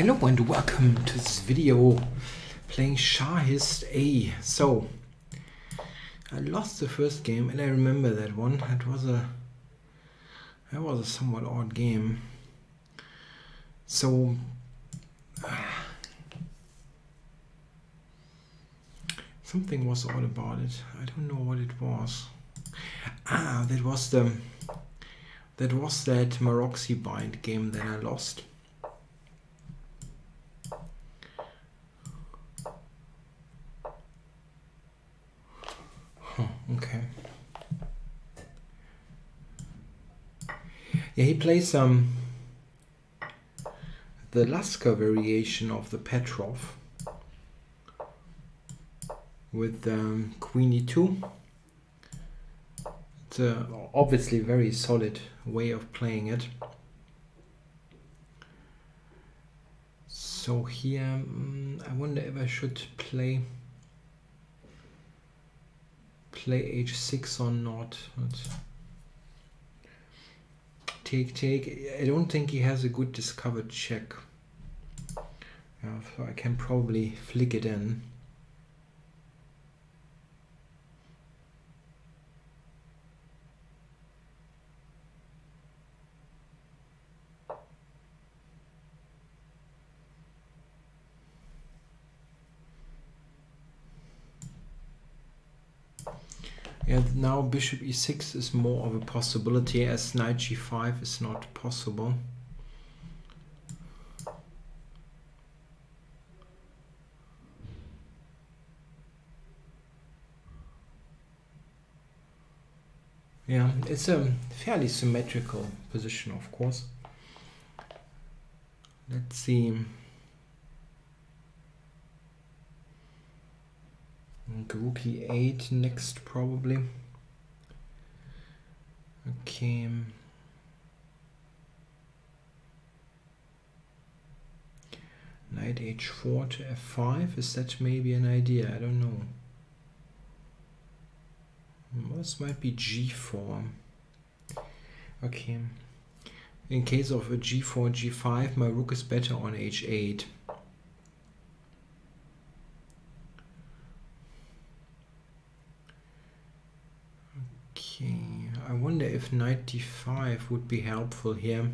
Hello and welcome to this video playing Shahist A. So I lost the first game and I remember that one. That was a somewhat odd game. So something was odd about it. I don't know what it was. That was that Maroxy bind game that I lost. Okay. Yeah, he plays the Lasker variation of the Petroff with Queen E2. It's a obviously very solid way of playing it. So here, I wonder if I should play h6 or not. Take. I don't think he has a good discovered check. Yeah, so I can probably flick it in. Yeah, now bishop e6 is more of a possibility as knight g5 is not possible. Yeah, it's a fairly symmetrical position, of course. Let's see. Rook e8 next, probably. Okay. Knight h4 to f5. Is that maybe an idea? I don't know. This might be g4. Okay. In case of a g4, g5, my rook is better on h8. I wonder if knight d5 would be helpful here.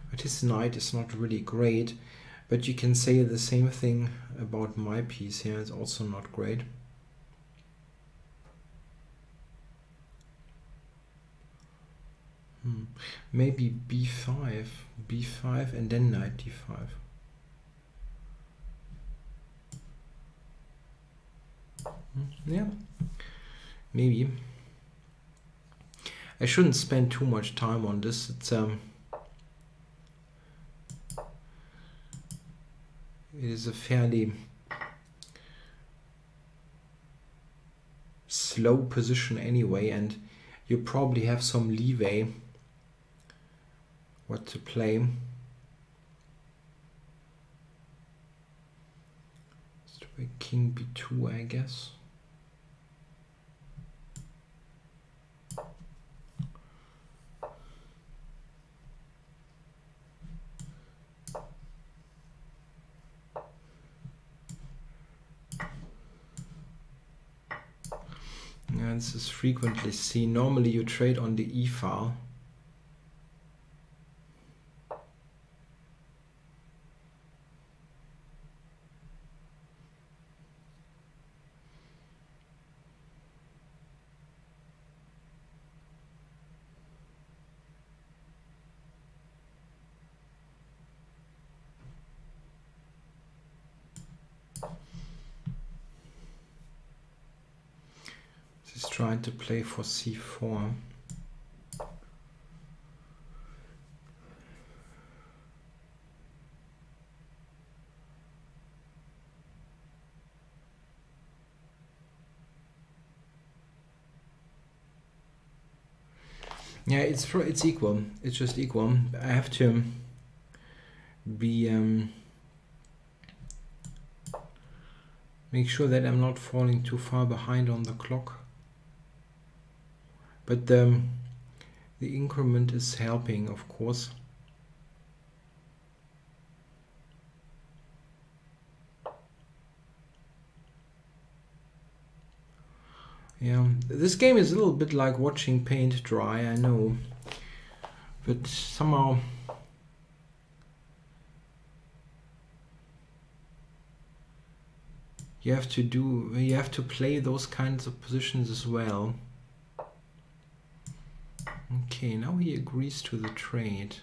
But his knight is not really great. But you can say the same thing about my piece here. It's also not great. Maybe b5 and then knight d5. Yeah, maybe. I shouldn't spend too much time on this. It is a fairly slow position anyway, and you probably have some leeway what to play. Let's try king b2, I guess. Yeah, this is frequently seen. Normally you trade on the e file. He's trying to play for c4. Yeah, it's equal. It's just equal. I have to be make sure that I'm not falling too far behind on the clock. but the increment is helping, of course. Yeah, this game is a little bit like watching paint dry, I know, but somehow you have to play those kinds of positions as well. Okay, now he agrees to the trade.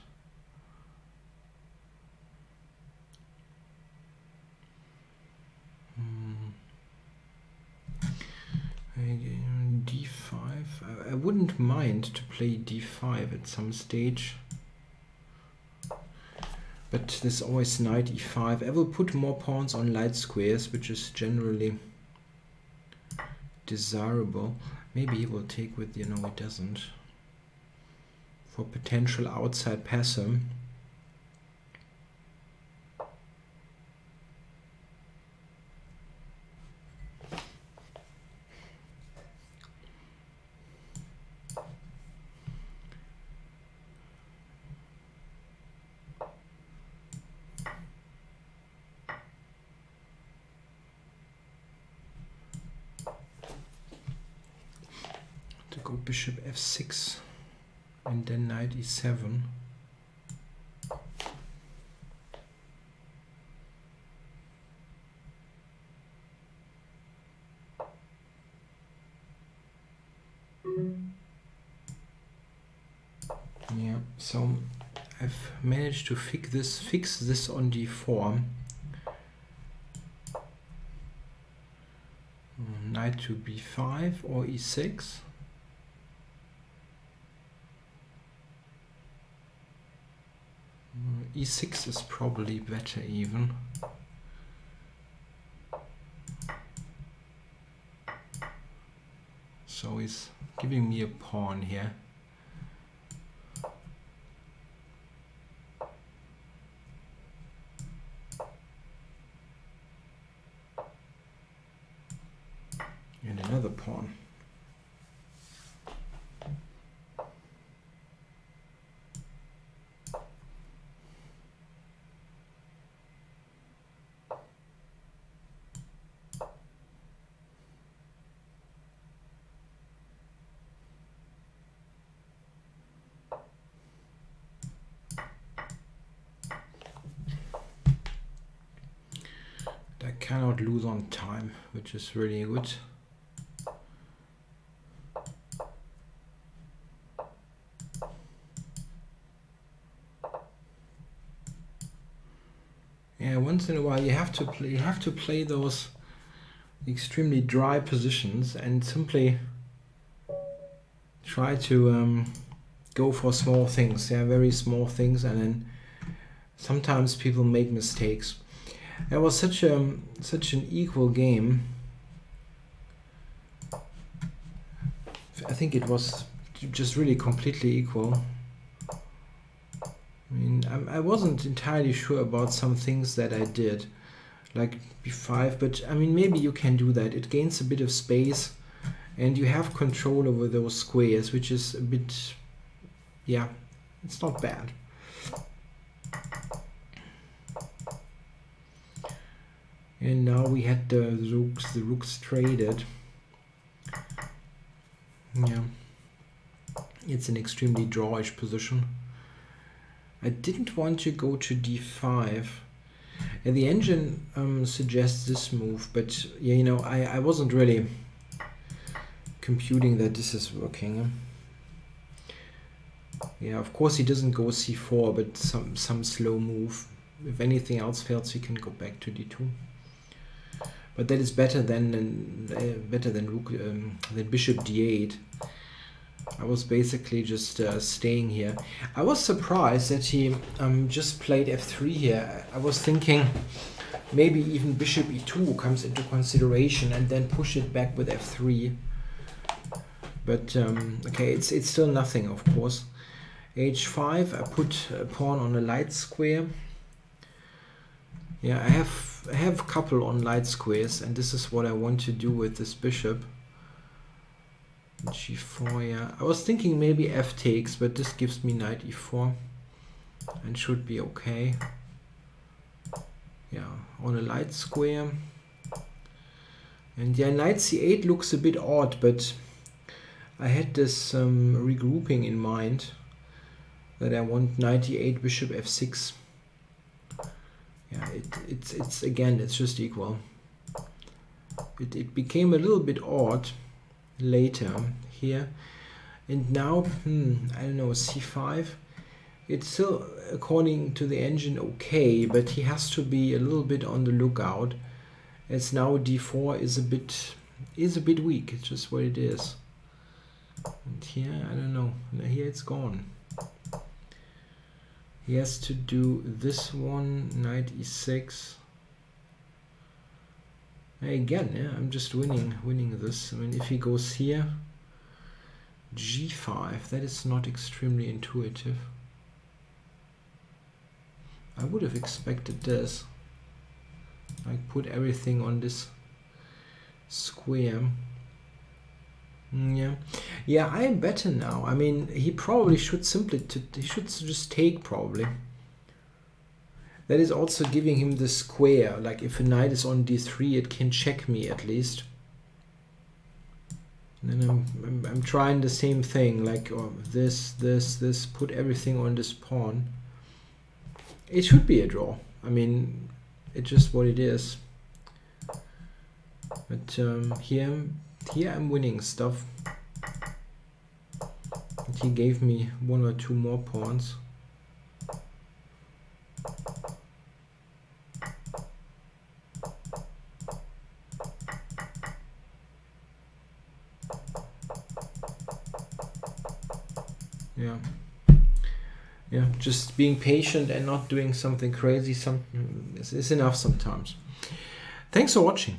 D5. I wouldn't mind to play D5 at some stage. But there's always knight E5. I will put more pawns on light squares, which is generally desirable. Maybe he will take with, you know, he doesn't. For potential outside passum. Bishop f6 and then knight e7. Yeah, so I've managed to fix this on d4. Knight to b5 or e6. E6 is probably better even. So he's giving me a pawn here. And another pawn. Cannot lose on time, which is really good. Yeah, once in a while you have to play those extremely dry positions and simply try to go for small things. Yeah, very small things, and then sometimes people make mistakes. It was such an equal game. I think it was just really completely equal. I mean, I wasn't entirely sure about some things that I did, like b5, but I mean, maybe you can do that. It gains a bit of space and you have control over those squares, which is a bit, yeah, it's not bad. And now we had the rooks traded. Yeah, it's an extremely drawish position. I didn't want to go to d5. And the engine suggests this move, but yeah, you know, I wasn't really computing that this is working. Yeah, of course he doesn't go c4, but some slow move. If anything else fails, he can go back to d2. But that is better than bishop d8. I was basically just staying here. I was surprised that he just played f3 here. I was thinking maybe even bishop e2 comes into consideration and then push it back with f3. But okay, it's still nothing, of course. h5, I put a pawn on a light square. Yeah, I have a couple on light squares, and this is what I want to do with this bishop. G4, yeah. I was thinking maybe F takes, but this gives me knight E4 and should be okay. Yeah, on a light square. And yeah, knight C8 looks a bit odd, but I had this regrouping in mind that I want knight E8, bishop F6. Yeah, it's again, it's just equal. It became a little bit odd later here, and now I don't know, C5. It's still, according to the engine, okay, but he has to be a little bit on the lookout, as now D4 is a bit weak. It's just what it is. And here, I don't know. Here it's gone. He has to do this one, knight E6. Again, yeah, I'm just winning this. I mean, if he goes here, G5, that is not extremely intuitive. I would have expected this. Like put everything on this square. Yeah, I am better now. I mean, he probably should he should just take probably. That is also giving him the square. Like if a knight is on D3, it can check me at least. And then I'm trying the same thing, like this, put everything on this pawn. It should be a draw. I mean, it's just what it is. But here I'm winning stuff. And he gave me 1 or 2 more pawns. Yeah, just being patient and not doing something crazy is enough sometimes. Thanks for watching.